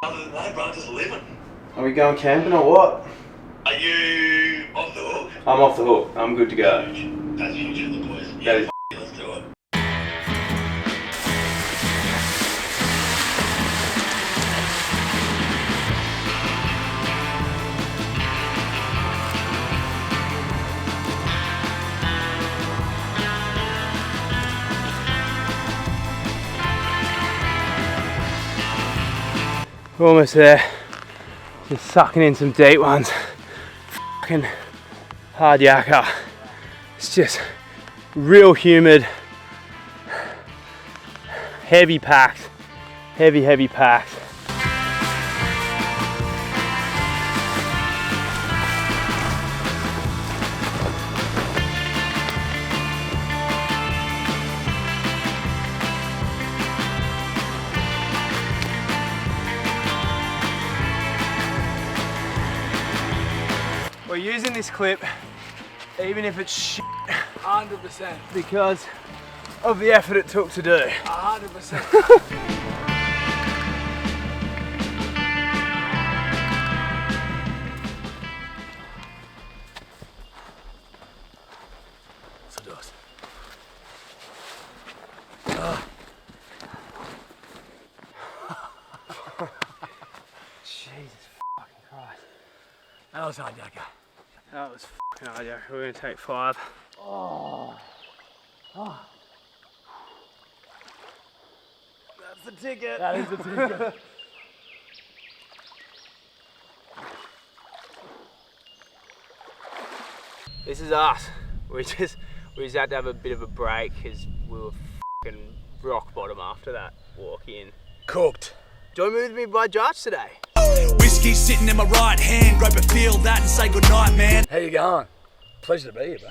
Other than that, bro, just living. Are we going camping or what? Are you off the hook? I'm off the hook. I'm good to go. That's huge in the boys. That is. Let's do it. We're almost there. Just sucking in some deep ones. Fucking hard yakka. It's just real humid. Heavy packed. Heavy packed. We're using this clip even if it's shit. 100%. Because of the effort it took to do. 100%. Jesus fucking Christ. That was hard, Jacko. That was fucking hard, yeah. We're gonna take 5. That's the ticket. That is the ticket. This is us. We just had to have a bit of a break because we were fucking rock bottom after that walk in. Cooked. Join me with me by Jarch today. Whiskey sitting in my right hand, grab a feel that and say goodnight, man. How you going? Pleasure to be here, bro.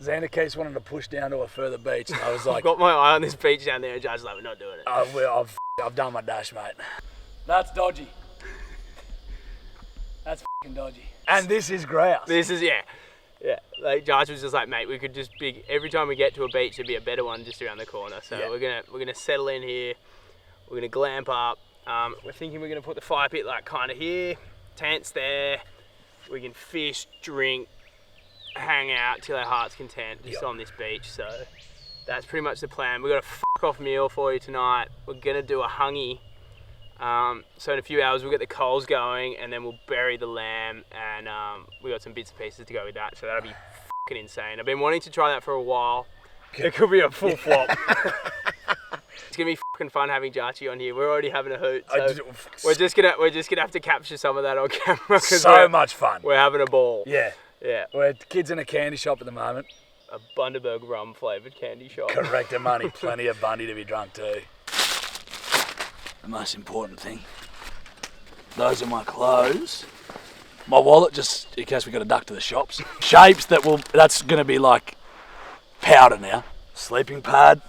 Zander keeps wanting to push down to a further beach, and I was like, I've got my eye on this beach down there and Jarch's like, we're not doing it. I've done my dash, mate. That's dodgy. That's fucking dodgy. And this is grouse. This is, yeah. Like Jarch was just like, mate, we could just every time we get to a beach, there'd be a better one just around the corner. So Yeah. we're gonna settle in here. We're gonna glamp up. We're thinking we're gonna put the fire pit like kind of here, tents there. We can fish, drink, hang out till our heart's content just on this beach. So that's pretty much the plan. We've got a fuck off meal for you tonight. We're gonna do a hāngī. So in a few hours we'll get the coals going and then we'll bury the lamb and we got some bits and pieces to go with that. So that'll be fucking insane. I've been wanting to try that for a while. It could be a full flop. It's gonna be fucking fun having Jarchy on here. We're already having a hoot. So we're just gonna have to capture some of that on camera. So much fun. We're having a ball. Yeah. Yeah. We're kids in a candy shop at the moment. A Bundy rum flavoured candy shop. Correct the money. Plenty of Bundy to be drunk too. The most important thing. Those are my clothes. My wallet, just in case we got to duck to the shops. Shapes that's gonna be like powder now. Sleeping pad.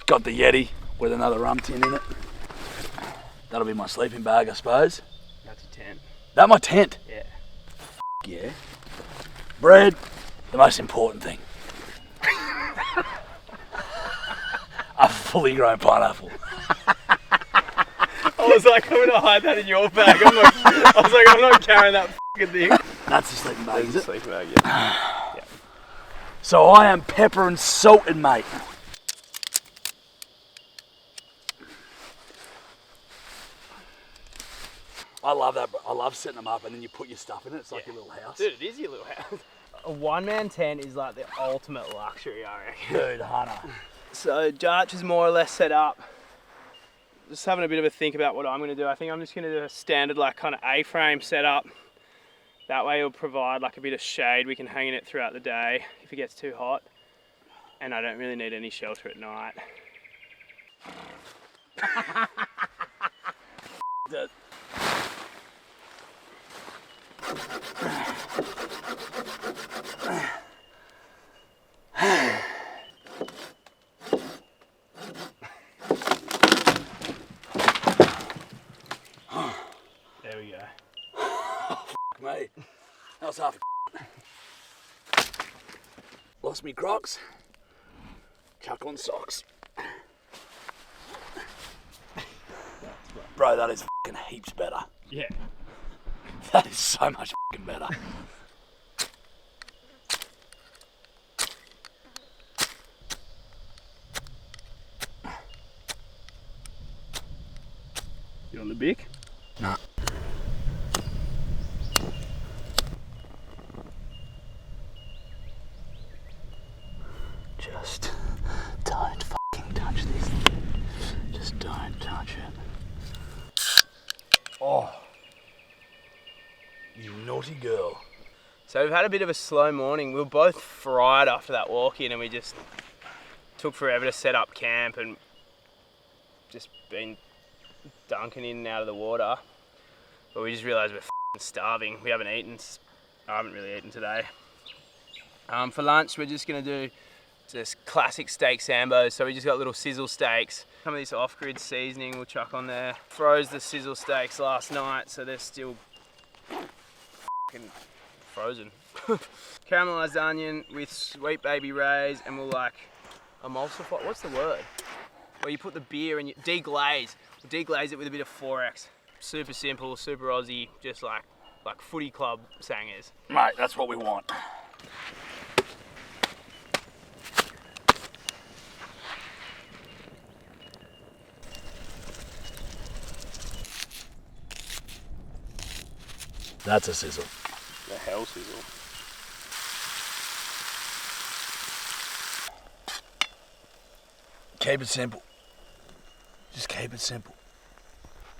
Got the Yeti with another rum tin in it. That'll be my sleeping bag, I suppose. That's a tent. That my tent? Yeah. Yeah. Bread, the most important thing. A fully grown pineapple. I was like, I'm gonna hide that in your bag. I'm not carrying that fucking thing. That's the sleeping bag, is it? Sleeping bag, yeah. Yeah. So I am pepper and salted, mate. I love that, bro. I love setting them up and then you put your stuff in it. It's like your little house. Dude, it is your little house. A one-man tent is like the ultimate luxury, I reckon. Dude, Hannah. So Jarch is more or less set up. Just having a bit of a think about what I'm going to do. I think I'm just going to do a standard like kind of A-frame setup. That way it'll provide like a bit of shade. We can hang in it throughout the day if it gets too hot. And I don't really need any shelter at night. Dude. There we go. Mate, that was half a Lost me Crocs. Chuck on socks. Bro, that is fucking heaps better. Yeah. That is so much fucking better. You on the bick? Nah. Just don't fucking touch this. Just don't touch it. Oh. You naughty girl. So we've had a bit of a slow morning. We were both fried after that walk in and we just took forever to set up camp and just been dunking in and out of the water. But we just realised we're f***ing starving. We haven't eaten. I haven't really eaten today. For lunch we're just going to do just classic steak sambos. So we just got little sizzle steaks. Some of this off-grid seasoning we'll chuck on there. Froze the sizzle steaks last night so they're still f***ing frozen. Caramelised onion with sweet baby rays and we'll like emulsify, what's the word? Where you put the beer and you deglaze. We'll deglaze it with a bit of 4X. Super simple, super Aussie, just like footy club sangers. Mate, that's what we want. That's a sizzle. The hell sizzle. Keep it simple. Just keep it simple.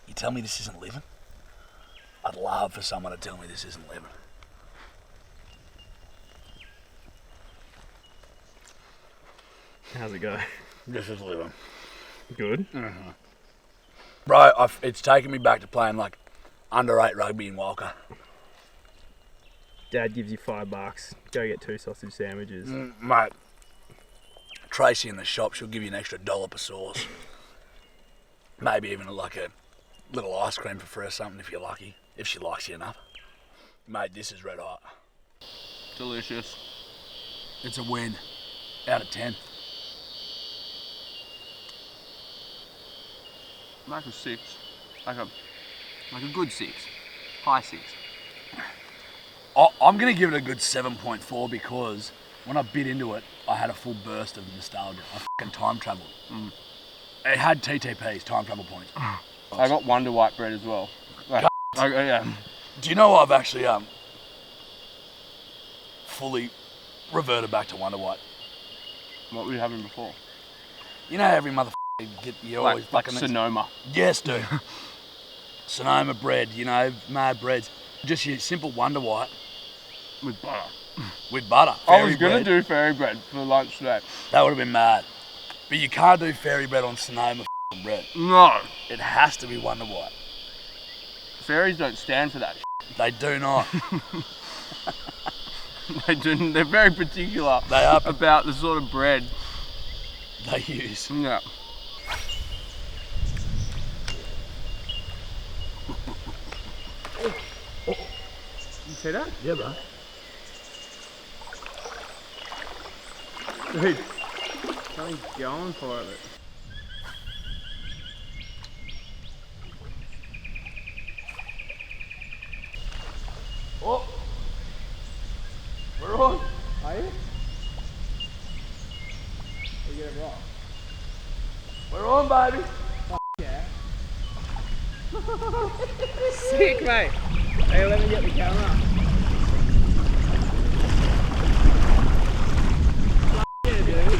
You tell me this isn't living? I'd love for someone to tell me this isn't living. How's it go? This is living. Good. Bro, it's taken me back to playing like under 8 rugby in Walker. Dad gives you $5. Go get 2 sausage sandwiches. Mate, Tracy in the shop, she'll give you an extra $1 per sauce. Maybe even like a little ice cream for free or something if you're lucky, if she likes you enough. Mate, this is red hot. Delicious. It's a win. Out of 10. Like a 6. Like a good 6. High 6. I'm going to give it a good 7.4 because when I bit into it, I had a full burst of nostalgia. I fucking time travelled. It had TTPs, time travel points. I got Wonder White bread as well. Yeah. Do you know I've actually fully reverted back to Wonder White? What were you having before? You know every motherfucker you always Like fucking... Sonoma. Yes, dude. Sonoma bread, you know, mad breads. Just your simple Wonder White. With butter. With butter. I was Fairy going to bread. do fairy bread for lunch today. That would have been mad. But you can't do fairy bread on Sonoma bread. No. It has to be Wonder White. Fairies don't stand for that. They do not. They're very particular They are. about the sort of bread They use. Yeah. You see that? Yeah, bro. Dude, something's going for it. Oh! We're on. Are you? You get it wrong. We're on, baby. Yeah. Sick, mate. Hey, let me get the camera. Yeah, dude.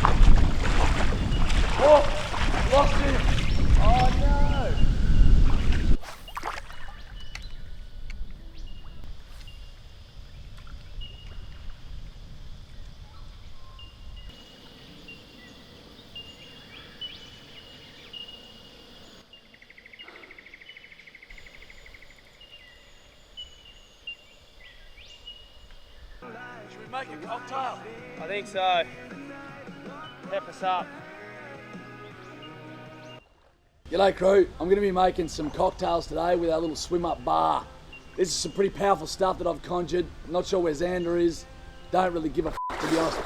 Oh! Lost him. Oh no. Should we make a cocktail? I think so. Pep us up. G'day crew, I'm going to be making some cocktails today with our little swim up bar. This is some pretty powerful stuff that I've conjured. I'm not sure where Zander is. Don't really give a f*** to be honest.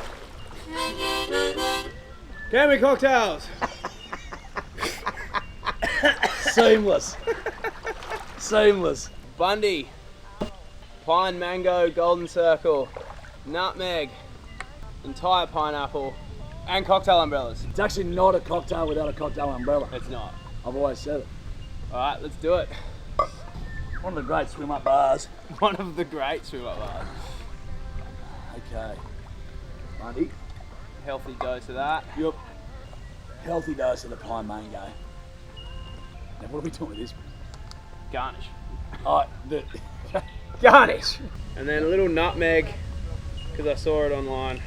Can we cocktails? Seamless. Seamless. Bundy, pine mango, golden circle, nutmeg, entire pineapple, and cocktail umbrellas. It's actually not a cocktail without a cocktail umbrella. It's not. I've always said it. All right, let's do it. One of the great swim up bars. One of the great swim up bars. Okay. Bundy. Healthy dose of that. Yep. Healthy dose of the pine mango. Now what are we doing with this? Garnish. Oh, Garnish. And then a little nutmeg, because I saw it online.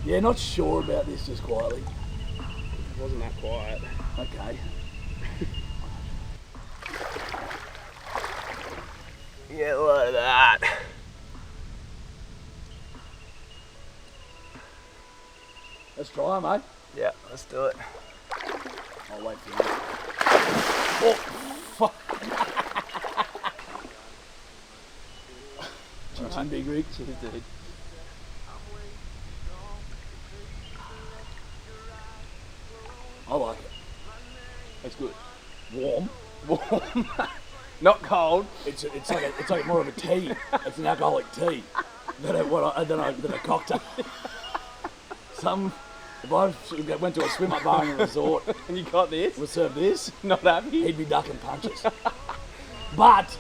yeah, not sure about this just quietly. It wasn't that quiet. Okay. Get a load of that. Let's try, mate. Yeah, let's do it. I'll wait for you. Oh, fuck. Cheers, big rig. Cheers, dude. I like it. It's good. Warm. Warm. Not cold. It's like more of a tea. It's an alcoholic tea than a cocktail. If I went to a swim up bar in a resort And you got this? would serve this, Not happy? he'd be ducking punches. But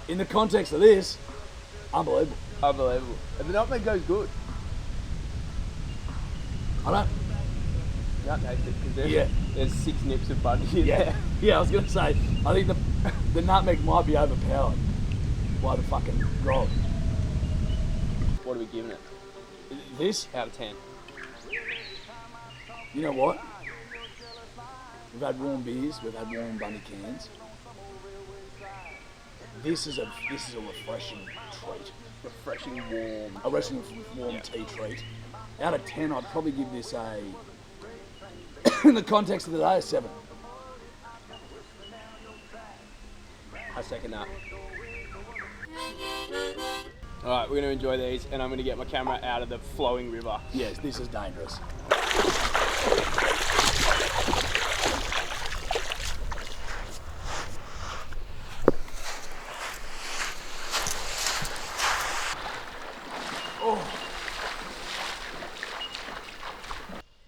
in the context of this, unbelievable. Unbelievable. And the nutmeg goes good. I don't. You can't taste it because Yeah. there's 6 nips of Bundy in Yeah, there. yeah. I was gonna say. I think the nutmeg might be overpowered by the fucking grog. What are we giving it? This, Out of 10. you know what? We've had warm beers. We've had warm Bundy cans. This is a refreshing treat. Refreshing warm. A refreshing warm tea treat. Out of 10, I'd probably give this a. In the context of the day, a 7. I second that. Alright, we're going to enjoy these and I'm going to get my camera out of the flowing river. Yes, this is dangerous.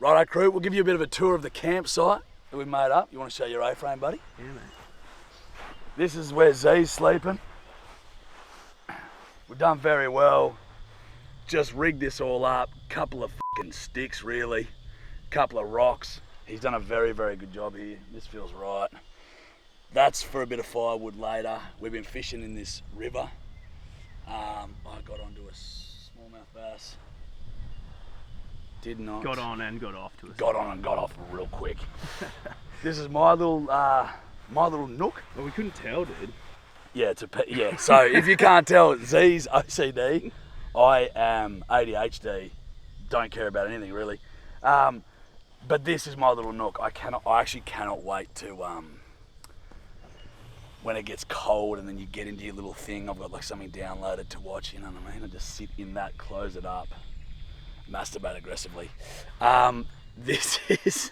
Righto, crew, we'll give you a bit of a tour of the campsite that we've made up. You want to show your A-frame, buddy? Yeah, mate. This is where Z's sleeping. We've done very well. Just rigged this all up. Couple of fucking sticks, really. Couple of rocks. He's done a very, very good job here. This feels right. That's for a bit of firewood later. We've been fishing in this river. I got onto a smallmouth bass. Did not. Got on and got off to us. Got on and got off real quick. This is my little nook. Well, we couldn't tell, dude. Yeah, yeah. So if you can't tell, Z's OCD. I am ADHD. Don't care about anything really. But this is my little nook. I actually cannot wait to when it gets cold and then you get into your little thing. I've got like something downloaded to watch. You know what I mean? I just sit in that, close it up, masturbate aggressively. This is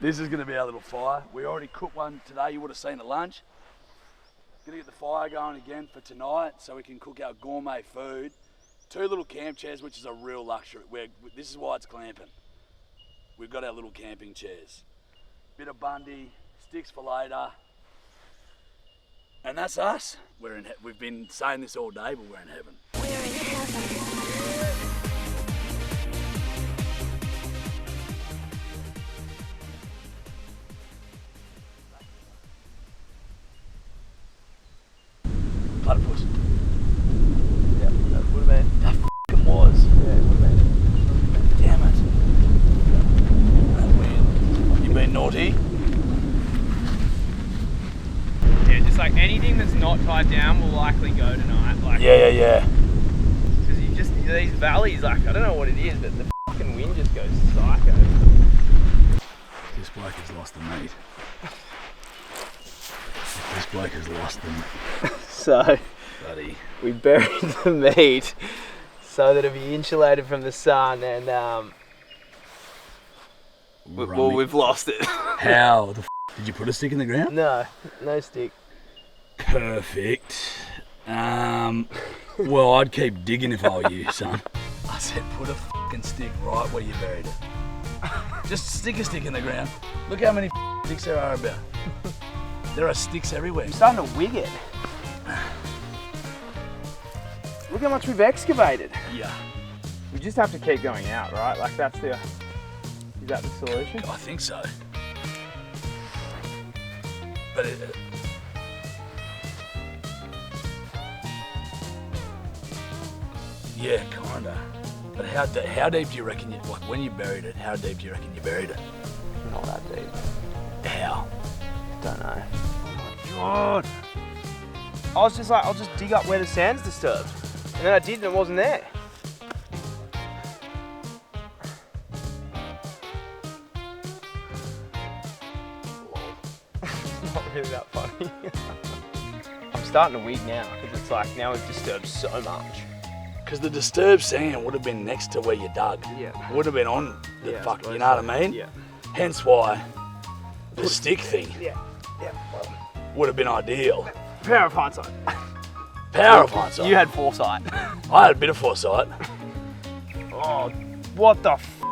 going to be our little fire. We already cooked one today. You would have seen at lunch. Gonna get the fire going again for tonight so we can cook our gourmet food. 2 little camp chairs, which is a real luxury. This is why it's glamping. We've got our little camping chairs. Bit of Bundy, sticks for later. And that's us. We've been saying this all day, but we're in heaven. We're in heaven. Platypus. Yeah, that would have been. That f***ing was. Yeah, it would have been. Damn it. That weird. You been naughty? Yeah, just like anything that's not tied down will likely go tonight. Like, Yeah. because you just, these valleys, like, I don't know what it is, but the fucking wind just goes psycho. This bloke has lost the meat. This bloke has lost the meat. So, Buddy. we buried the meat so that it'll be insulated from the sun and, well, we've lost it. How the f*** Did you put a stick in the ground? No, no stick. Perfect. Well, I'd keep digging if I were you, son. I said put a fucking stick right where you buried it. Just stick a stick in the ground. Look how many sticks there are about. There are sticks everywhere. I'm starting to wig it. Look how much we've excavated. Yeah. We just have to keep going out, right? Like that's the, is that the solution? I think so. But yeah, kinda. But how deep do you reckon like when you buried it, how deep do you reckon you buried it? Not that deep. How? Don't know. Oh my God. I was just like, I'll just dig up where the sand's disturbed. And then I did and it wasn't there. It's not really that funny. I'm starting to wig now because it's like now we've disturbed so much. Because the disturbed sand would have been next to where you dug. Yeah. Would have been on the Yeah, I fuck, suppose you know what so. I mean? Yeah. Hence why the stick thing Yeah. Yeah. Well, would have been ideal. power of hindsight. Power of hindsight. You had foresight. I had a bit of foresight. Oh, what the f?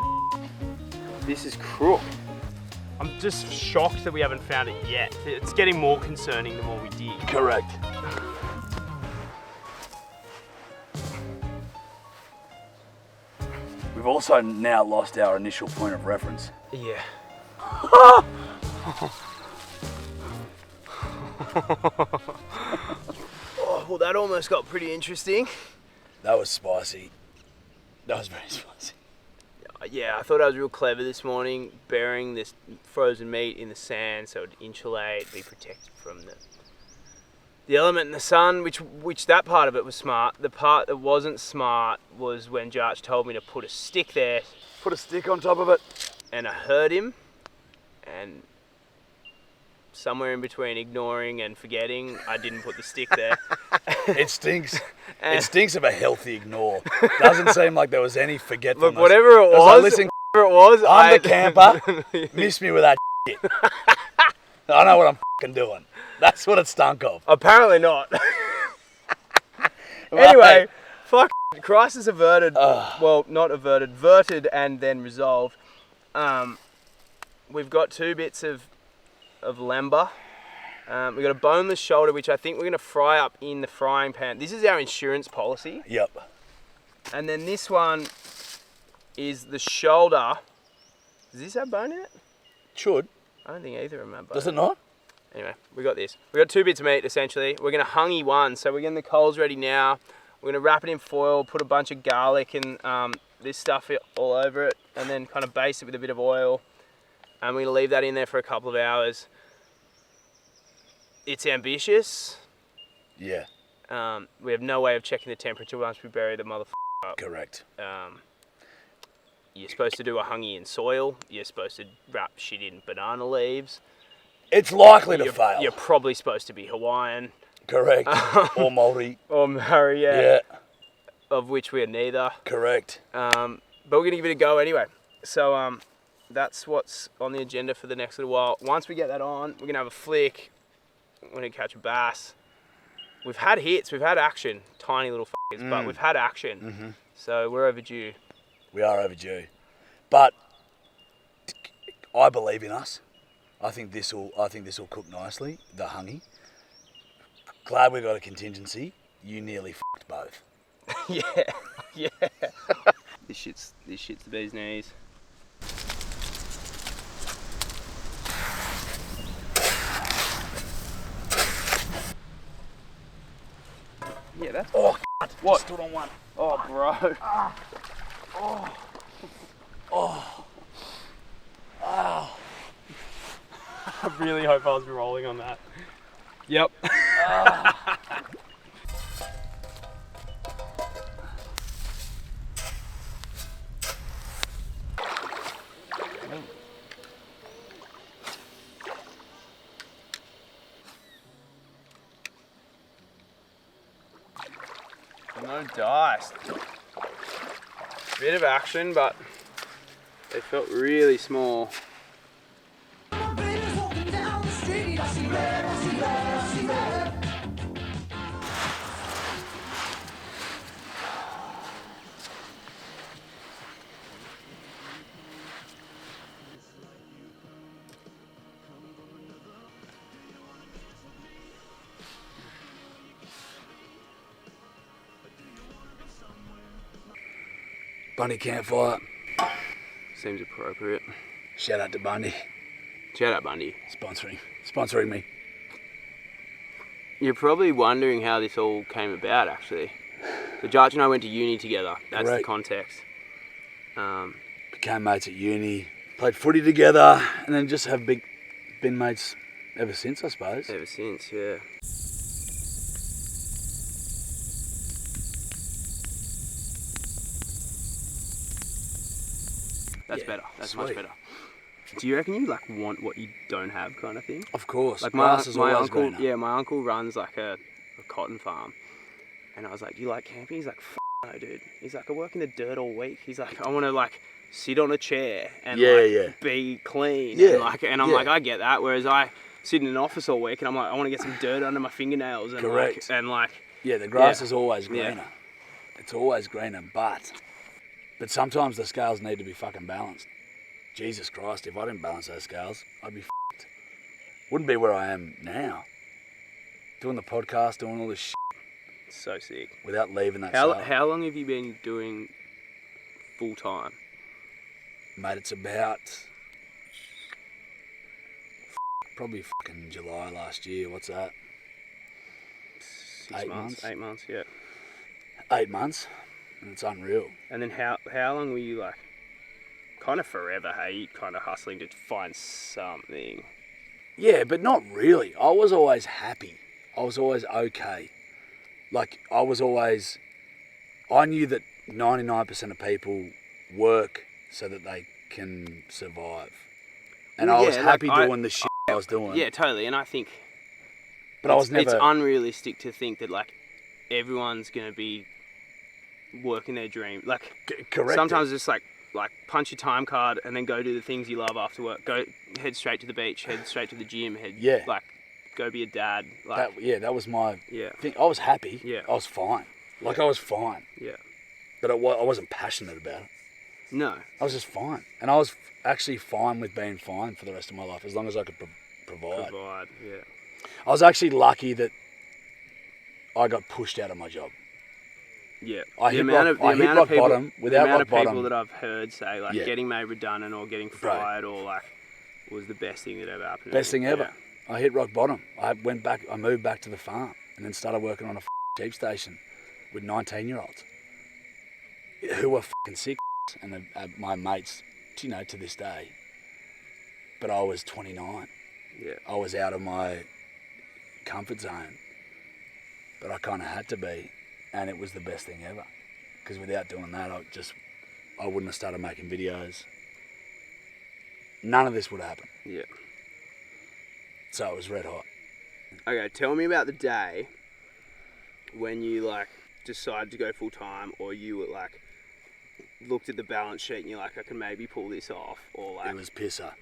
This is crook. I'm just shocked that we haven't found it yet. It's getting more concerning the more we dig. Correct. We've also now lost our initial point of reference. Yeah. Oh, well, that almost got pretty interesting. That was spicy. That was very spicy. Yeah, I thought I was real clever this morning, burying this frozen meat in the sand so it'd insulate, be protected from the element in the sun, which that part of it was smart. The part that wasn't smart was when Jarch told me to put a stick there, Put a stick on top of it. and I heard him, and somewhere in between ignoring and forgetting, I didn't put the stick there. It stinks. And- It stinks of a healthy ignore. Doesn't seem like there was any forgetfulness. Look, whatever it was like, was, listen, whatever it was, I'm the camper. Miss me with that shit. I know what I'm fucking doing. That's what it stunk of. Apparently not. Anyway, fuck, crisis averted. Well, not averted, verted and then resolved. We've got 2 bits of lemba. We've got a boneless shoulder, which I think we're going to fry up in the frying pan. This is our insurance policy. Yep. And then this one is the shoulder. Does this have bone in it? Should. I don't think either of them have bone. Does it not? Anyway, we got this. We got 2 bits of meat essentially. We're gonna hāngī one, so we're getting the coals ready now. We're gonna wrap it in foil, put a bunch of garlic and this stuff all over it, and then kind of baste it with a bit of oil. And we're gonna leave that in there for a couple of hours. It's ambitious. Yeah. We have no way of checking the temperature once we bury the motherfucker up. Correct. You're supposed to do a hāngī in soil. You're supposed to wrap shit in banana leaves. It's likely to fail. You're probably supposed to be Hawaiian. Correct. Or Māori. Or Maori, Yeah. Of which we're neither. Correct. But we're going to give it a go anyway. So that's what's on the agenda for the next little while. Once we get that on, we're going to have a flick. We're going to catch a bass. We've had hits. We've had action. Tiny little f***ers, but we've had action. Mm-hmm. So we're overdue. We are overdue. But I believe in us. I think this will cook nicely, the hāngī. Glad we got a contingency. You nearly f***ed both. Yeah. This shit's the bee's knees. Yeah, that's Oh, God. What? Just stood on one. Oh, bro. I really hope I was rolling on that. Yep. No dice. Bit of action, but it felt really small. My baby's walking down Bundy campfire. Seems appropriate. Shout out to Bundy. Shout out Bundy. Sponsoring me. You're probably wondering how this all came about, actually. So Jarch and I went to uni together. That's Correct. the context. Became mates at uni. Played footy together, and then just have been mates ever since, I suppose. Ever since, yeah. That's Yeah, better. That's sweet. much better. Do you reckon you like want what you don't have, kind of thing? Of course. Like Grass is my always uncle, greener. yeah, my uncle runs like a cotton farm, and I was like, "Do you like camping?" He's like, "F no, dude." He's like, "I work in the dirt all week." He's like, "I want to like sit on a chair and be clean." Yeah, And I'm yeah. like, I get that. Whereas I sit in an office all week and I'm like, I want to get some dirt under my fingernails and Correct. Yeah, The grass Yeah. is always Yeah. greener. It's always greener, but sometimes the scales need to be fucking balanced. Jesus Christ, if I didn't balance those scales, I'd be f***ed. Wouldn't be where I am now. Doing the podcast, doing all this shit so sick. without leaving that How cell. how long have you been doing full time? Mate, it's about probably fucking July last year. What's that? 6 8 months. months. 8 months, yeah. 8 months, and it's unreal. And then how long were you like, kind of forever, hey, kind of hustling to find something? Yeah, but not really. I was always happy. I was always okay. Like, I knew that 99% of people work so that they can survive. And Well, I was yeah, happy like, doing the shit I was doing. Yeah, totally. And I think but I was never... it's unrealistic to think that like everyone's gonna be working their dream. Like correct. sometimes it's like punch your time card and then go do the things you love after work. Go head straight to the beach, head straight to the gym, Yeah. like go be a dad. Like that was my yeah, thing. I was happy. Yeah. I was fine. I was fine. yeah. But I wasn't passionate about it. No, I was just fine. And I was actually fine with being fine for the rest of my life, as long as I could provide. yeah. I was actually lucky that I got pushed out of my job. Yeah, I hit rock bottom without the amount rock of people bottom. that I've heard say like Yeah. getting made redundant or getting fired or like was the best thing that ever happened. Best to me. thing ever. I hit rock bottom. I moved back to the farm and then started working on a sheep station with 19-year-olds who were fucking sick and my mates, to this day. But I was 29. Yeah, I was out of my comfort zone, but I kind of had to be, and it was the best thing ever. Because without doing that, I wouldn't have started making videos. None of this would happen. yeah. So it was red hot. Okay, tell me about the day when you like decided to go full time, or you were like looked at the balance sheet and you're like, I can maybe pull this off, or like. It was pisser.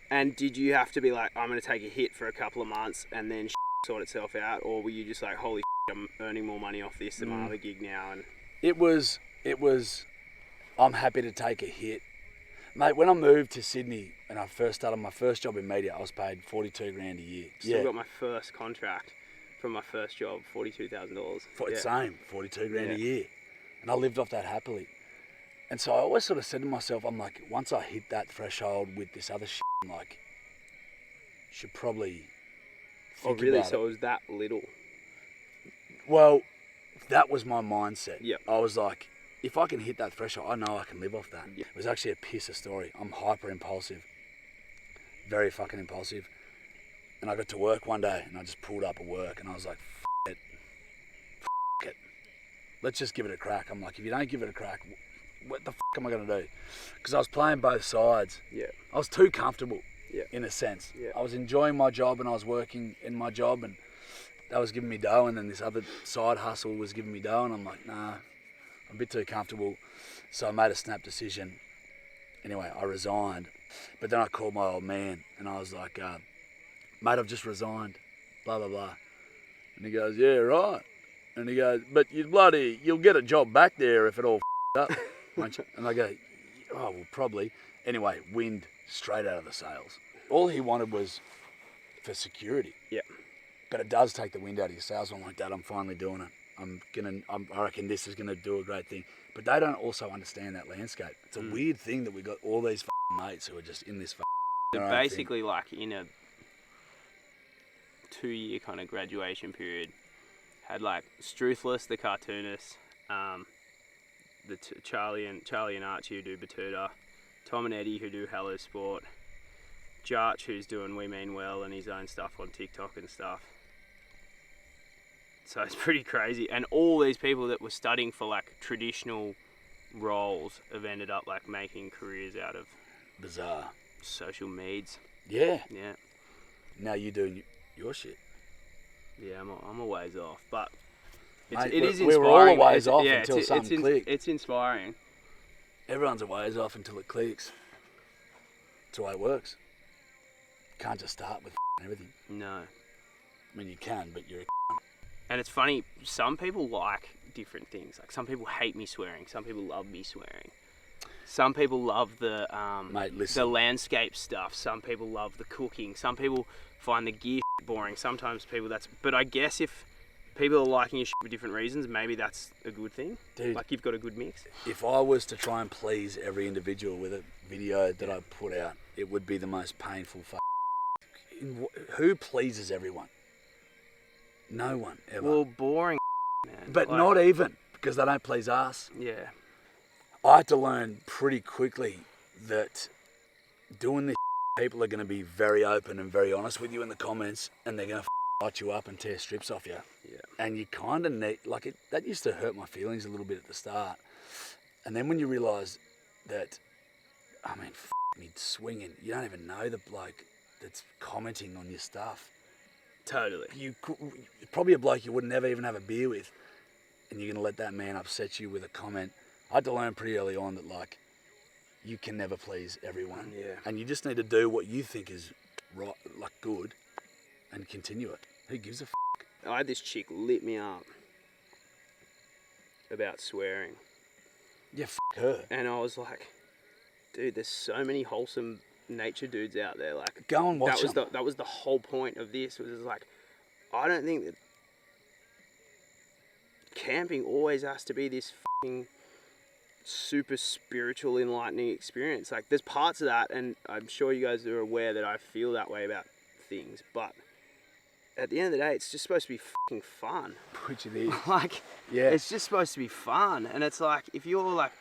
And did you have to be like, I'm going to take a hit for a couple of months and then sort itself out, or were you just like, holy I'm earning more money off this than my other gig now? And It was, I'm happy to take a hit. Mate, when I moved to Sydney and I first started my first job in media, I was paid $42,000 a year. still got my first contract from my first job, $42,000. Same, $42,000 Yeah. a year. And I lived off that happily. And so I always sort of said to myself, I'm like, once I hit that threshold with this other shit, I'm like, should probably Oh, think really? about So it. it was that little? Well, that was my mindset. Yep. I was like, if I can hit that threshold, I know I can live off that. Yep. It was actually a pisser story. I'm hyper impulsive. Very fucking impulsive. And I got to work one day and I just pulled up at work and I was like, F it. Let's just give it a crack. I'm like, if you don't give it a crack, what the am I going to do? Because I was playing both sides. Yeah. I was too comfortable, Yeah. in a sense. Yeah. I was enjoying my job and I was working in my job and that was giving me dough, and then this other side hustle was giving me dough, and I'm like, nah, I'm a bit too comfortable. So I made a snap decision. Anyway, I resigned. But then I called my old man and I was like, mate, I've just resigned, blah, blah, blah. And he goes, yeah, right. And he goes, but you'll get a job back there if it all up, won't you? And I go, oh, well, probably. Anyway, wind straight out of the sails. All he wanted was for security. Yeah. But it does take the wind out of your sails. I'm like, Dad, I'm finally doing it. I reckon this is gonna do a great thing. But they don't also understand that landscape. It's a weird thing that we got all these mates who are just in this. They're basically like in a 2-year kind of graduation period. Had like Struthless, the cartoonist, Charlie and Archie who do Batuta, Tom and Eddie who do Hello Sport, Jarch who's doing We Mean Well and his own stuff on TikTok and stuff. So it's pretty crazy. And all these people that were studying for like traditional roles have ended up like making careers out of Bizarre. social meds. Yeah. Yeah. Now you doing your shit. Yeah, I'm a ways off, but Mate, it is we inspiring. were all a ways off yeah, until something clicked. It's inspiring. Everyone's a ways off until it clicks. That's the way it works. You can't just start with everything. No. I mean, you can, but you're a And it's funny, some people like different things. Like some people hate me swearing, some people love me swearing. Some people love the Mate, listen. the landscape stuff. Some people love the cooking. Some people find the gear boring. Sometimes people but I guess if people are liking your shit for different reasons, maybe that's a good thing. Dude, like you've got a good mix. if I was to try and please every individual with a video that I put out, it would be the most painful Who pleases everyone? No one, ever. Well, boring, man. but Like, not even, because they don't please us. Yeah. I had to learn pretty quickly that doing this, people are going to be very open and very honest with you in the comments, and they're going to light you up and tear strips off you. Yeah. And you kind of need, like, that used to hurt my feelings a little bit at the start. And then when you realise that, I mean, me swinging, you don't even know the bloke that's commenting on your stuff. Totally. Probably a bloke you would never even have a beer with, and you're going to let that man upset you with a comment. I had to learn pretty early on that, like, you can never please everyone. Yeah. And you just need to do what you think is right, like good, and continue it. Who gives a f***? I had this chick lit me up about swearing. Yeah, f*** her. And I was like, dude, there's so many wholesome nature dudes out there. Like, Go and watch them. that was the whole point of this. Was like, I don't think that camping always has to be this fucking super spiritual, enlightening experience. Like, there's parts of that, and I'm sure you guys are aware that I feel that way about things, but at the end of the day, it's just supposed to be fucking fun. Which it is. Like, Yeah. it's just supposed to be fun. And it's like, if you're like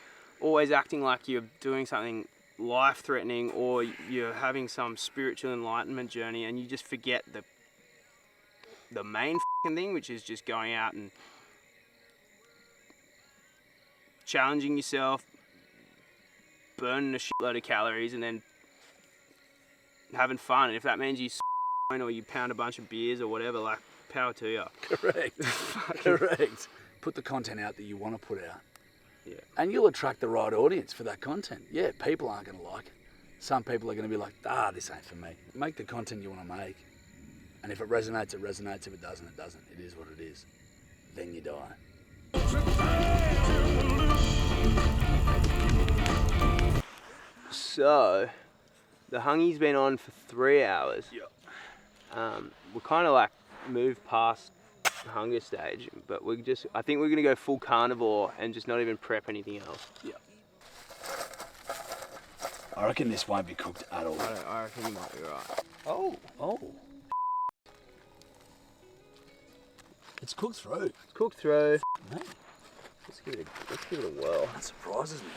always acting like you're doing something life-threatening, or you're having some spiritual enlightenment journey, and you just forget the main fucking thing, which is just going out and challenging yourself, burning a shitload of calories, and then having fun. And if that means you or you pound a bunch of beers or whatever, like, power to you. Correct. Correct. Put the content out that you want to put out. Yeah. And you'll attract the right audience for that content. Yeah, people aren't going to like it. Some people are going to be like, this ain't for me. Make the content you want to make. And if it resonates, it resonates. If it doesn't, it doesn't. It is what it is. Then you die. So, the hāngī's been on for 3 hours. Yeah. We're kind of like moved past the hunger stage, but I think we're gonna go full carnivore and just not even prep anything else. Yeah. I reckon this won't be cooked at all. I reckon you might be right. Oh. It's cooked through. It's cooked through. Mate, Let's give it a whirl. that surprises me.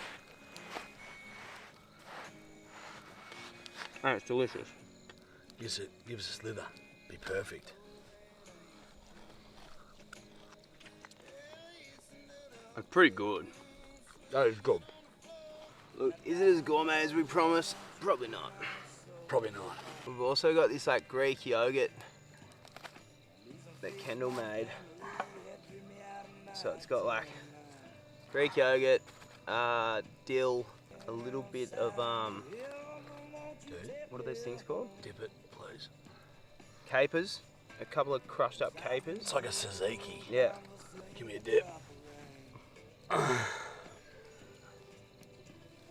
Oh, it's delicious. Give us a slither. Be perfect. It's pretty good. That is good. Look, is it as gourmet as we promised? Probably not. Probably not. We've also got this like Greek yogurt that Kendall made. So it's got like Greek yogurt, dill, a little bit of Dude, what are those things called? dip it, please. Capers, a couple of crushed up capers. It's like a tzatziki. Yeah. Give me a dip.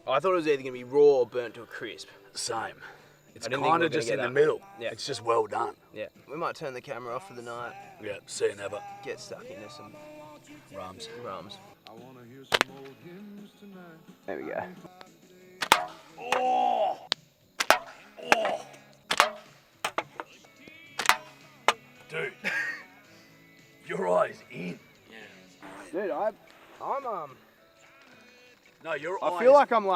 I thought it was either gonna be raw or burnt to a crisp. Same. It's I didn't think kind we of were gonna just get in the that. middle. Yeah. It's just well done. Yeah. We might turn the camera off for the night. Yeah, see you never. Get stuck into some Rums. Rums. There we go. Oh! Oh! Dude, your eye's in. Dude, I'm No, your I feel like I'm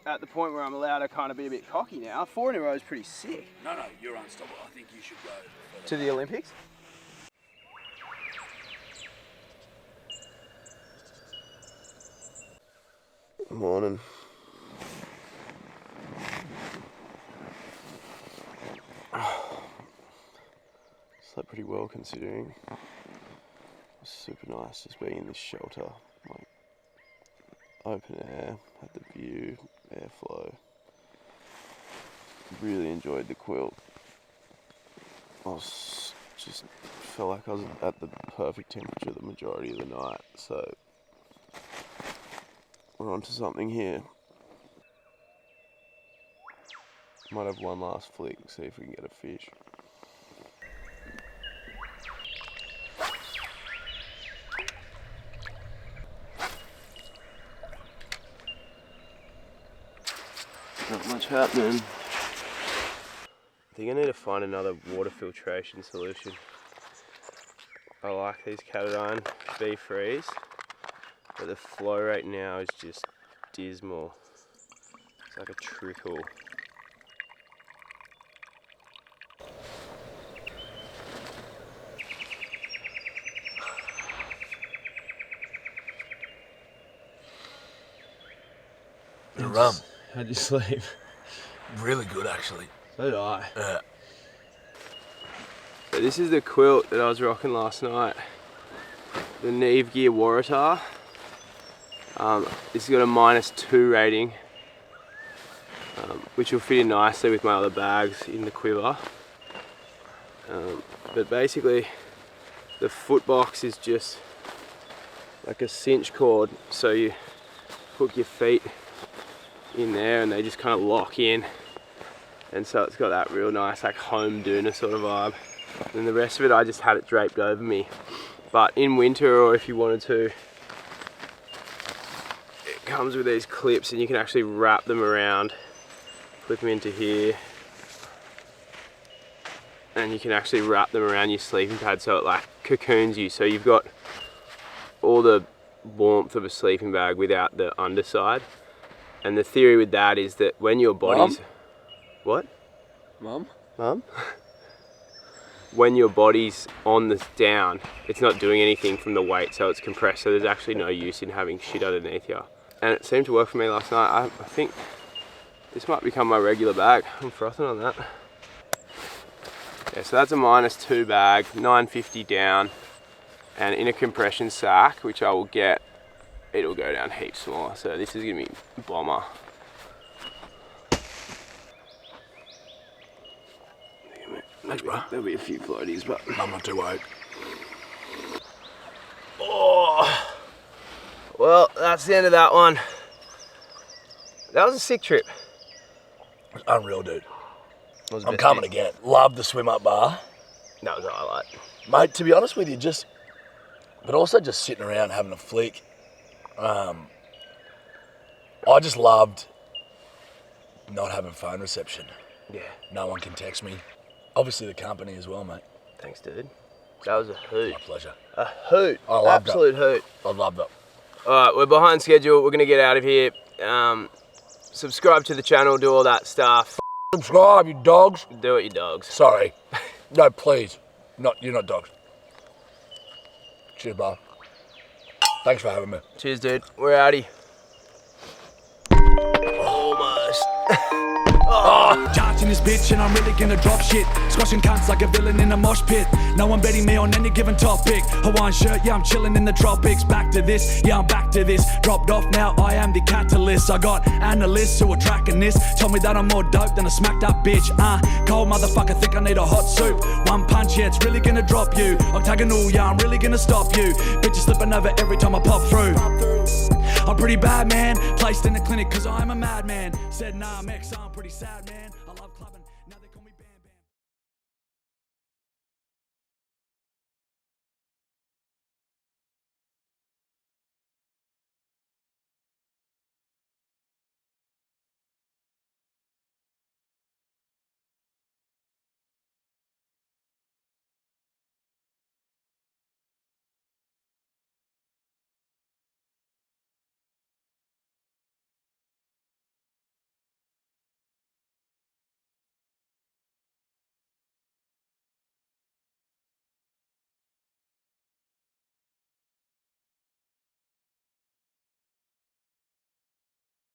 at the point where I'm allowed to kind of be a bit cocky now. 4 in a row is pretty sick. No, you're unstoppable. I think you should go further. To the Olympics? Morning. Slept pretty well considering. It's super nice just being in this shelter. Like open air, had the view, airflow. Really enjoyed the quilt. Just felt like I was at the perfect temperature the majority of the night, so we're on to something here. Might have one last flick, see if we can get a fish. Not much happening. I think I need to find another water filtration solution. I like these Catadine B3s, but the flow rate now is just dismal. It's like a trickle. The rum. How'd you sleep? Really good, actually. So did I. Yeah. So this is the quilt that I was rocking last night. The Neve Gear Waratah. This has got a -2 rating, which will fit in nicely with my other bags in the quiver. But basically, the foot box is just like a cinch cord, so you hook your feet in there and they just kind of lock in, and so it's got that real nice like home doona sort of vibe. And the rest of it I just had it draped over me, but in winter, or if you wanted to, it comes with these clips and you can actually wrap them around, clip them into here, and you can actually wrap them around your sleeping pad so it like cocoons you, so you've got all the warmth of a sleeping bag without the underside. And the theory with that is that when your body's... Mum? What? Mum? Mum? When your body's on the down, it's not doing anything from the weight, so it's compressed, so there's actually no use in having shit underneath you. And it seemed to work for me last night. I think this might become my regular bag. I'm frothing on that. Yeah, so that's a -2 bag, 950 down, and in a compression sack, which I will get, it'll go down heaps smaller. So this is gonna be bomber. Thanks, bro. There'll be a few floaties, but I'm not too worried. oh, well, that's the end of that one. That was a sick trip. It's unreal, dude. Was a I'm bit coming sick. again. Love the swim up bar. That was a highlight. Mate, to be honest with you, but also just sitting around having a flick. I just loved not having phone reception. Yeah. No one can text me. Obviously the company as well, mate. Thanks, dude. That was a hoot. My pleasure. A hoot. I loved it. Absolute hoot. I loved it. Alright, we're behind schedule. We're going to get out of here. Subscribe to the channel, do all that stuff. Subscribe, you dogs. Do it, you dogs. Sorry. No, please. You're not dogs. Cheers, bro. Thanks for having me. Cheers, dude. We're outie. Almost. Jarch in this bitch and I'm really gonna drop shit. Squashing cunts like a villain in a mosh pit. No one betting me on any given topic. Hawaiian shirt, yeah, I'm chilling in the tropics. Back to this, yeah, I'm back to this. Dropped off now, I am the catalyst. I got analysts who are tracking this. Told me that I'm more dope than a smacked up bitch. Cold motherfucker, think I need a hot soup. One punch, yeah, it's really gonna drop you. Octagonal, yeah, I'm really gonna stop you. Bitches slipping over every time I pop through. I'm pretty bad, man. Placed in the clinic cause I'm a madman. Said nah, Mex, I'm pretty sad, man.